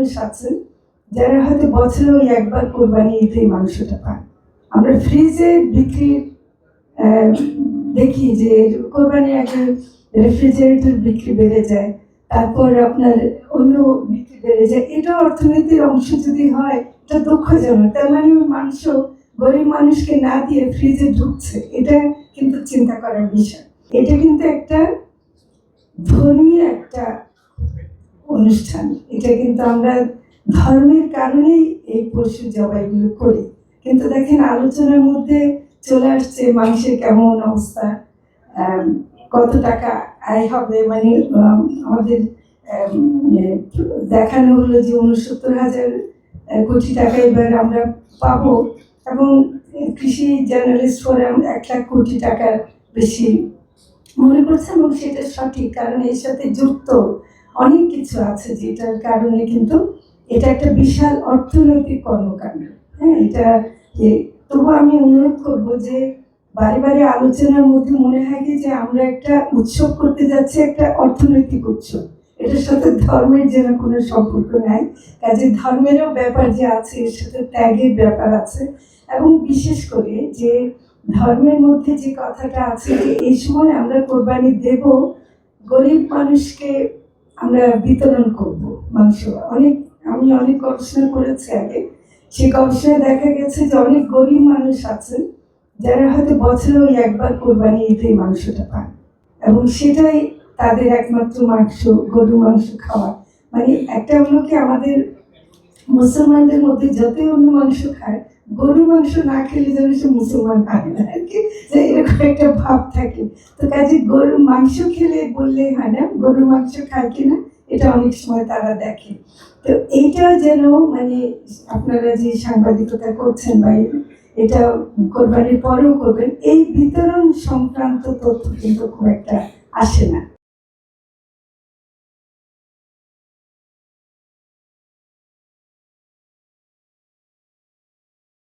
মানুষ আছেন যারা হয়তো বছরে ওই একবার কোরবানি ঈদেই মাংসটা পান। আমরা ফ্রিজে বিক্রি দেখি যে কোরবানির আগে রেফ্রিজারেটর বিক্রি বেড়ে যায়, তারপর আপনার অন্য বিক্রি বেড়ে যায়। এটা অর্থনীতির অংশ যদি হয় এটা দুঃখজনক। তার মানে মাংস গরিব মানুষকে না দিয়ে ফ্রিজে ঢুকছে, এটা কিন্তু চিন্তা করার বিষয়। এটা কিন্তু একটা ধর্মীয় একটা অনুষ্ঠান, এটা কিন্তু আমরা ধর্মের কারণেই এই পশু জবাইগুলো করি। কিন্তু দেখেন আলোচনার মধ্যে চলে আসছে মাংসের কেমন অবস্থা, কত টাকা আয় হবে, মানে আমাদের দেখানো হলো যে ৬৯,০০০ কোটি টাকা এবার আমরা পাবো, এবং কৃষি জার্নালিস্ট ফোরাম ১,০০,০০০ কোটি টাকার বেশি মনে করছে, এবং সেটা সঠিক, কারণ এর সাথে যুক্ত অনেক কিছু আছে যেটার কারণে কিন্তু এটা একটা বিশাল অর্থনৈতিক কর্মকাণ্ড। হ্যাঁ, এটা তবু আমি অনুরোধ করবো যে বারে বারে আলোচনার মধ্যে মনে হয় যে আমরা একটা উৎসব করতে যাচ্ছি, একটা অর্থনৈতিক উৎসব, এটার সাথে ধর্মের যেন কোনো সম্পর্ক নাই। কাজে ধর্মেরও ব্যাপার যে আছে, এর সাথে ত্যাগের ব্যাপার আছে, এবং বিশেষ করে যে ধর্মের মধ্যে যে কথাটা আছে যে এই সময় আমরা কোরবানি দেব, গরিব মানুষকে আমরা বিতরণ করব মাংস। আমি অনেক গবেষণা করেছি আগে, সেই গবেষণায় দেখা গেছে যে অনেক গরিব মানুষ আছেন যারা হয়তো বছরে ওই একবার কোরবানি ঈদেই মাংসটা পান, এবং সেটাই তাদের একমাত্র মাংস, গরু মাংস খাওয়া। মানে একটা হলো কি, আমাদের মুসলমানদের মধ্যে যতই অন্য মাংস খায়, গরু মাংস না খেলে যেন সে মুসলমান হয় না আর কি, যে এরকম একটা ভাব থাকে। তো কাজে গরুর মাংস খেলে বললেই হয় না, গরুর মাংস খায় কিনা এটা অনেক সময় তারা দেখে। তো এইটা যেন মানে আপনারা যে সাংবাদিকতা করছেন বা এটা কোরবানির পরেও করবেন, এই বিতরণ সংক্রান্ত তথ্য কিন্তু খুব একটা আসে না।